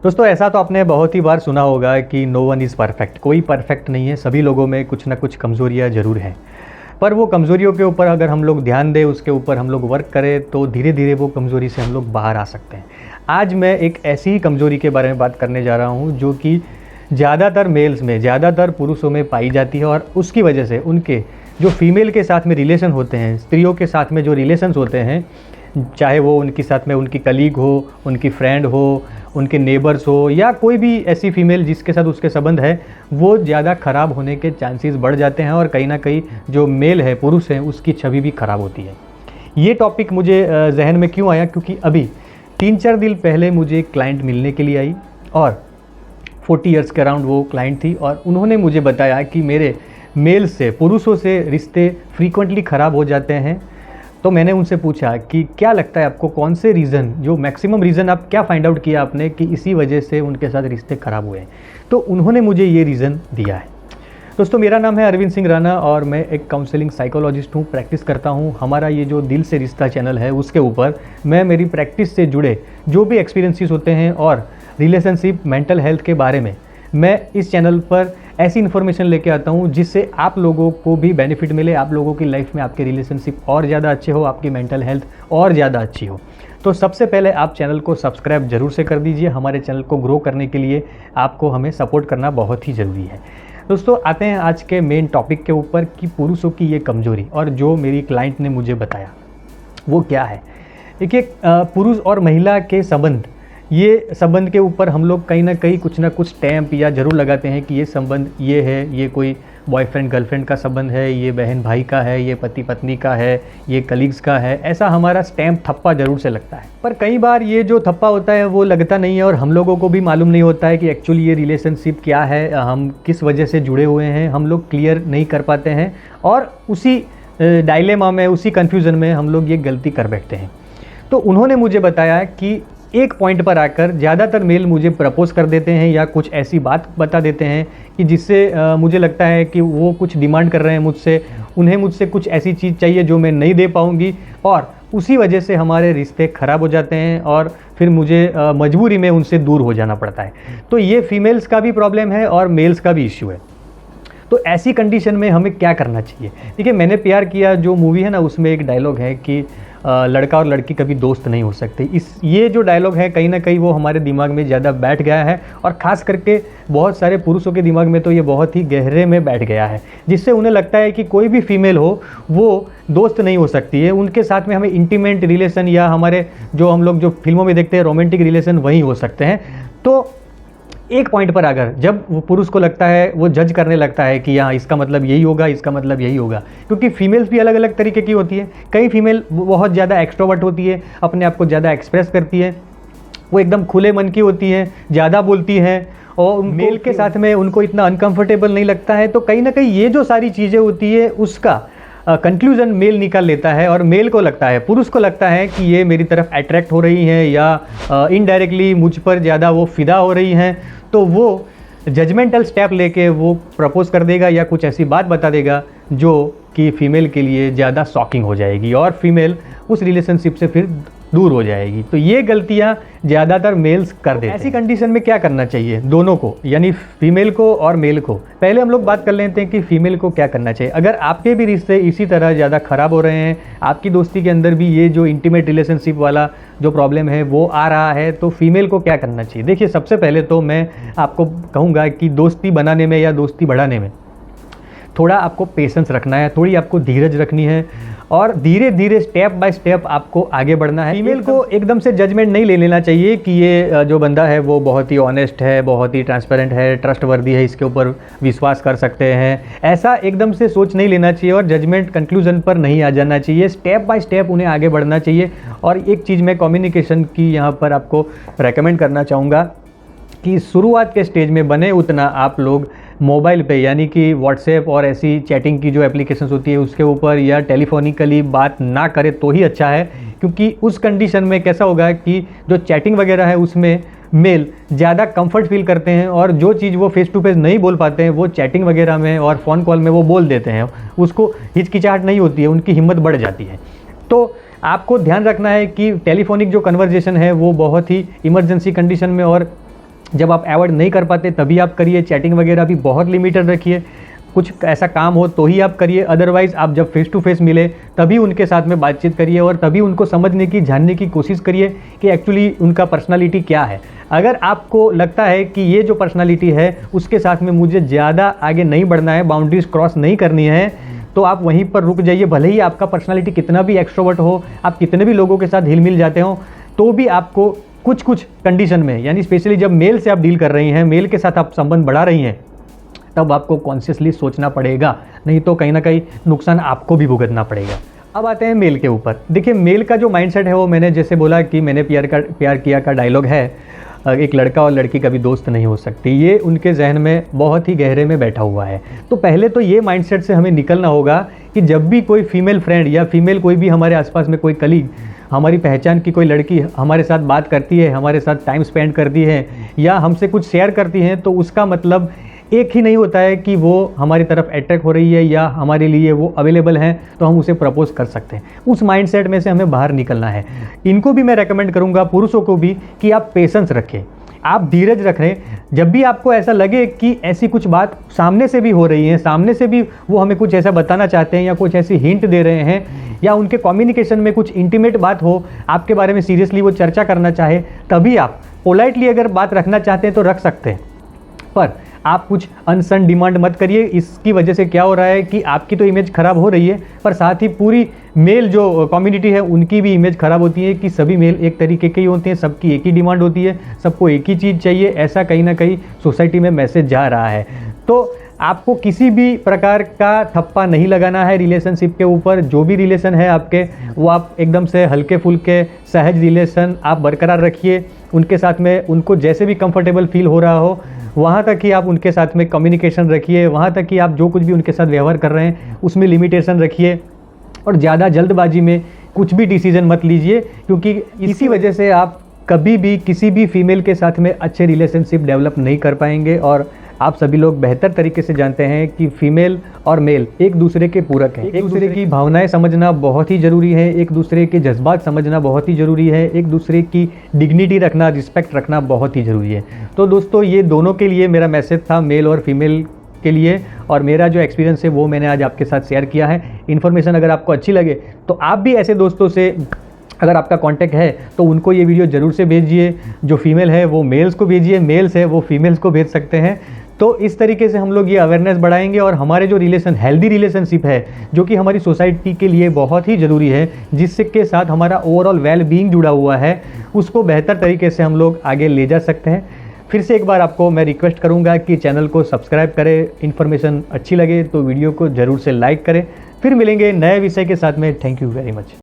दोस्तों ऐसा तो आपने बहुत ही बार सुना होगा कि नो वन इज़ परफेक्ट। कोई परफेक्ट नहीं है, सभी लोगों में कुछ ना कुछ कमज़ोरियाँ ज़रूर हैं। पर वो कमज़ोरियों के ऊपर अगर हम लोग ध्यान दें, उसके ऊपर हम लोग वर्क करें तो धीरे धीरे वो कमज़ोरी से हम लोग बाहर आ सकते हैं। आज मैं एक ऐसी ही कमज़ोरी के बारे में बात करने जा रहा हूँ जो कि ज़्यादातर मेल्स में, ज़्यादातर पुरुषों में पाई जाती है और उसकी वजह से उनके जो फीमेल के साथ में रिलेशन होते हैं, स्त्रियों के साथ में जो रिलेशंस होते हैं, चाहे वो उनके साथ में उनकी कलीग हो, उनकी फ्रेंड हो, उनके नेबर्स हो या कोई भी ऐसी फीमेल जिसके साथ उसके संबंध है, वो ज़्यादा ख़राब होने के चांसेस बढ़ जाते हैं और कहीं ना कहीं जो मेल है, पुरुष है, उसकी छवि भी ख़राब होती है। ये टॉपिक मुझे जहन में क्यों आया, क्योंकि अभी 3-4 दिन पहले मुझे एक क्लाइंट मिलने के लिए आई और 40 इयर्स के अराउंड वो क्लाइंट थी और उन्होंने मुझे बताया कि मेरे मेल से, पुरुषों से रिश्ते फ्रीक्वेंटली ख़राब हो जाते हैं। तो मैंने उनसे पूछा कि क्या लगता है आपको, कौन से रीज़न, जो मैक्सिमम रीज़न आप क्या फाइंड आउट किया आपने कि इसी वजह से उनके साथ रिश्ते ख़राब हुए हैं। तो उन्होंने मुझे ये रीज़न दिया है। दोस्तों मेरा नाम है अरविंद सिंह राणा और मैं एक काउंसलिंग साइकोलॉजिस्ट हूँ, प्रैक्टिस करता हूँ। हमारा ये जो दिल से रिश्ता चैनल है उसके ऊपर मैं मेरी प्रैक्टिस से जुड़े जो भी एक्सपीरियंसेस होते हैं और रिलेशनशिप, मेंटल हेल्थ के बारे में मैं इस चैनल पर ऐसी इन्फॉर्मेशन लेके आता हूँ जिससे आप लोगों को भी बेनिफिट मिले, आप लोगों की लाइफ में आपके रिलेशनशिप और ज़्यादा अच्छे हो, आपकी मेंटल हेल्थ और ज़्यादा अच्छी हो। तो सबसे पहले आप चैनल को सब्सक्राइब जरूर से कर दीजिए। हमारे चैनल को ग्रो करने के लिए आपको हमें सपोर्ट करना बहुत ही ज़रूरी है। दोस्तों आते हैं आज के मेन टॉपिक के ऊपर कि पुरुषों की ये कमज़ोरी और जो मेरी क्लाइंट ने मुझे बताया वो क्या है। देखिए, पुरुष और महिला के संबंध, ये संबंध के ऊपर हम लोग कहीं ना कहीं कुछ ना कुछ स्टैम्प या ज़रूर लगाते हैं कि ये संबंध ये है, ये कोई बॉयफ्रेंड गर्लफ्रेंड का संबंध है, ये बहन भाई का है, ये पति पत्नी का है, ये कलीग्स का है। ऐसा हमारा स्टैम्प, थप्पा ज़रूर से लगता है। पर कई बार ये जो थप्पा होता है वो लगता नहीं है और हम लोगों को भी मालूम नहीं होता है कि एक्चुअली ये रिलेशनशिप क्या है, हम किस वजह से जुड़े हुए हैं, हम लोग क्लियर नहीं कर पाते हैं और उसी डायलेमा में, उसी कन्फ्यूज़न में हम लोग ये गलती कर बैठते हैं। तो उन्होंने मुझे बताया कि एक पॉइंट पर आकर ज़्यादातर मेल मुझे प्रपोज कर देते हैं या कुछ ऐसी बात बता देते हैं कि जिससे मुझे लगता है कि वो कुछ डिमांड कर रहे हैं मुझसे, उन्हें मुझसे कुछ ऐसी चीज़ चाहिए जो मैं नहीं दे पाऊँगी और उसी वजह से हमारे रिश्ते ख़राब हो जाते हैं और फिर मुझे मजबूरी में उनसे दूर हो जाना पड़ता है। तो ये फीमेल्स का भी प्रॉब्लम है और मेल्स का भी इश्यू है। तो ऐसी कंडीशन में हमें क्या करना चाहिए। देखिए, मैंने प्यार किया जो मूवी है ना, उसमें एक डायलॉग है कि लड़का और लड़की कभी दोस्त नहीं हो सकते। ये जो डायलॉग है कहीं ना कहीं वो हमारे दिमाग में ज़्यादा बैठ गया है और ख़ास करके बहुत सारे पुरुषों के दिमाग में तो ये बहुत ही गहरे में बैठ गया है, जिससे उन्हें लगता है कि कोई भी फीमेल हो वो दोस्त नहीं हो सकती है, उनके साथ में हमें इंटीमेट रिलेशन या हमारे जो हम लोग जो फिल्मों में देखते हैं रोमांटिक रिलेशन वही हो सकते हैं। तो एक पॉइंट पर अगर जब वो पुरुष को लगता है, वो जज करने लगता है कि हाँ इसका मतलब यही होगा, इसका मतलब यही होगा, क्योंकि फीमेल्स भी अलग अलग तरीके की होती है। कई फीमेल बहुत ज़्यादा एक्सट्रोवर्ट होती है, अपने आप को ज़्यादा एक्सप्रेस करती है, वो एकदम खुले मन की होती है, ज़्यादा बोलती हैं और मेल के साथ में उनको इतना अनकंफर्टेबल नहीं लगता है। तो कहीं ना कहीं ये जो सारी चीज़ें होती है उसका कंक्लूजन मेल निकाल लेता है और मेल को लगता है, पुरुष को लगता है कि ये मेरी तरफ अट्रैक्ट हो रही हैं या इनडायरेक्टली मुझ पर ज़्यादा वो फिदा हो रही हैं। तो वो जजमेंटल स्टेप लेके वो प्रपोज कर देगा या कुछ ऐसी बात बता देगा जो कि फीमेल के लिए ज़्यादा शॉकिंग हो जाएगी और फीमेल उस रिलेशनशिप से फिर दूर हो जाएगी। तो ये गलतियाँ ज़्यादातर मेल्स कर देते हैं। ऐसी कंडीशन में क्या करना चाहिए दोनों को, यानी फीमेल को और मेल को। पहले हम लोग बात कर लेते हैं कि फीमेल को क्या करना चाहिए। अगर आपके भी रिश्ते इसी तरह ज़्यादा ख़राब हो रहे हैं, आपकी दोस्ती के अंदर भी ये जो इंटीमेट रिलेशनशिप वाला जो प्रॉब्लम है वो आ रहा है, तो फीमेल को क्या करना चाहिए। देखिए, सबसे पहले तो मैं आपको कहूँगा कि दोस्ती बनाने में या दोस्ती बढ़ाने में थोड़ा आपको पेशेंस रखना है, थोड़ी आपको धीरज रखनी है और धीरे धीरे स्टेप बाय स्टेप आपको आगे बढ़ना है। फीमेल को एकदम से जजमेंट नहीं ले लेना चाहिए कि ये जो बंदा है वो बहुत ही ऑनेस्ट है, बहुत ही ट्रांसपेरेंट है, ट्रस्टवर्दी है, इसके ऊपर विश्वास कर सकते हैं, ऐसा एकदम से सोच नहीं लेना चाहिए और जजमेंट कंक्लूजन पर नहीं आ जाना चाहिए। स्टेप बाय स्टेप उन्हें आगे बढ़ना चाहिए। और एक चीज़ मैं कम्युनिकेशन की यहाँ पर आपको रेकमेंड करना चाहूँगा कि शुरुआत के स्टेज में बने उतना आप लोग मोबाइल पे, यानी कि व्हाट्सएप और ऐसी चैटिंग की जो एप्लीकेशंस होती है उसके ऊपर या टेलीफोनिकली बात ना करें तो ही अच्छा है, क्योंकि उस कंडीशन में कैसा होगा कि जो चैटिंग वगैरह है उसमें मेल ज़्यादा कंफर्ट फील करते हैं और जो चीज़ वो फेस टू फेस नहीं बोल पाते हैं वो चैटिंग वगैरह में और फ़ोन कॉल में वो बोल देते हैं, उसको हिचकिचाहट नहीं होती है, उनकी हिम्मत बढ़ जाती है। तो आपको ध्यान रखना है कि टेलीफोनिक जो कन्वर्जेशन है वो बहुत ही इमरजेंसी कंडीशन में और जब आप अवॉइड नहीं कर पाते तभी आप करिए। चैटिंग वगैरह भी बहुत लिमिटेड रखिए, कुछ ऐसा काम हो तो ही आप करिए, अदरवाइज़ आप जब फेस टू फेस मिले तभी उनके साथ में बातचीत करिए और तभी उनको समझने की, जानने की कोशिश करिए कि एक्चुअली उनका पर्सनालिटी क्या है। अगर आपको लगता है कि ये जो पर्सनालिटी है उसके साथ में मुझे ज़्यादा आगे नहीं बढ़ना है, बाउंड्रीज क्रॉस नहीं करनी है, तो आप वहीं पर रुक जाइए। भले ही आपका पर्सनालिटी कितना भी एक्सट्रोवर्ट हो, आप कितने भी लोगों के साथ हिल मिल जाते हो, तो भी आपको कुछ कुछ कंडीशन में, यानी स्पेशली जब मेल से आप डील कर रही हैं, मेल के साथ आप संबंध बढ़ा रही हैं, तब आपको कॉन्शियसली सोचना पड़ेगा, नहीं तो कहीं ना कहीं नुकसान आपको भी भुगतना पड़ेगा। अब आते हैं मेल के ऊपर। देखिए, मेल का जो माइंडसेट है वो मैंने जैसे बोला कि मैंने प्यार किया का डायलॉग है, एक लड़का और लड़की कभी दोस्त नहीं हो सकती, ये उनके जहन में बहुत ही गहरे में बैठा हुआ है। तो पहले तो ये माइंडसेट से हमें निकलना होगा कि जब भी कोई फीमेल फ्रेंड या फीमेल कोई भी हमारे आसपास में कोई कलीग, हमारी पहचान की कोई लड़की हमारे साथ बात करती है, हमारे साथ टाइम स्पेंड करती है या हमसे कुछ शेयर करती है, तो उसका मतलब एक ही नहीं होता है कि वो हमारी तरफ अट्रैक्ट हो रही है या हमारे लिए वो अवेलेबल हैं तो हम उसे प्रपोज कर सकते हैं। उस माइंडसेट में से हमें बाहर निकलना है। इनको भी मैं रेकमेंड करूंगा, पुरुषों को भी, कि आप पेशेंस रखें, आप धीरज रखें। जब भी आपको ऐसा लगे कि ऐसी कुछ बात सामने से भी हो रही है, सामने से भी वो हमें कुछ ऐसा बताना चाहते हैं या कुछ ऐसी हिंट दे रहे हैं या उनके कम्युनिकेशन में कुछ इंटीमेट बात हो, आपके बारे में सीरियसली वो चर्चा करना चाहे, तभी आप पोलाइटली अगर बात रखना चाहते हैं तो रख सकते हैं, पर आप कुछ अनसन डिमांड मत करिए। इसकी वजह से क्या हो रहा है कि आपकी तो इमेज खराब हो रही है, पर साथ ही पूरी मेल जो कम्युनिटी है उनकी भी इमेज खराब होती है कि सभी मेल एक तरीके के ही होते हैं, सबकी एक ही डिमांड होती है, सबको एक ही चीज़ चाहिए, ऐसा कहीं ना कहीं सोसाइटी में मैसेज जा रहा है। तो आपको किसी भी प्रकार का ठप्पा नहीं लगाना है रिलेशनशिप के ऊपर। जो भी रिलेशन है आपके, वो आप एकदम से हल्के फुल्के सहज रिलेशन आप बरकरार रखिए। उनके साथ में उनको जैसे भी कंफर्टेबल फील हो रहा हो वहाँ तक ही आप उनके साथ में कम्युनिकेशन रखिए, वहाँ तक कि आप जो कुछ भी उनके साथ व्यवहार कर रहे हैं उसमें लिमिटेशन रखिए और ज़्यादा जल्दबाजी में कुछ भी डिसीजन मत लीजिए, क्योंकि इसी वजह से आप कभी भी किसी भी फीमेल के साथ में अच्छे रिलेशनशिप डेवलप नहीं कर पाएंगे। और आप सभी लोग बेहतर तरीके से जानते हैं कि फीमेल और मेल एक दूसरे के पूरक हैं। एक दूसरे की भावनाएं समझना बहुत ही ज़रूरी है, एक दूसरे के जज्बात समझना बहुत ही ज़रूरी है, एक दूसरे की डिग्निटी रखना, रिस्पेक्ट रखना बहुत ही ज़रूरी है। तो दोस्तों, ये दोनों के लिए मेरा मैसेज था, मेल और फीमेल के लिए, और मेरा जो एक्सपीरियंस है वो मैंने आज आपके साथ शेयर किया है। इन्फॉर्मेशन अगर आपको अच्छी लगे तो आप भी ऐसे दोस्तों से, अगर आपका कांटेक्ट है तो उनको ये वीडियो ज़रूर से भेजिए। जो फीमेल है वो मेल्स को भेजिए, मेल्स है वो फीमेल्स को भेज सकते हैं। तो इस तरीके से हम लोग ये अवेयरनेस बढ़ाएंगे और हमारे जो हेल्दी रिलेशनशिप है, जो कि हमारी सोसाइटी के लिए बहुत ही ज़रूरी है, जिसके साथ हमारा ओवरऑल वेल बीइंग जुड़ा हुआ है, उसको बेहतर तरीके से हम लोग आगे ले जा सकते हैं। फिर से एक बार आपको मैं रिक्वेस्ट करूंगा कि चैनल को सब्सक्राइब करें, इन्फॉर्मेशन अच्छी लगे तो वीडियो को ज़रूर से लाइक करें। फिर मिलेंगे नए विषय के साथ में। Thank you very much.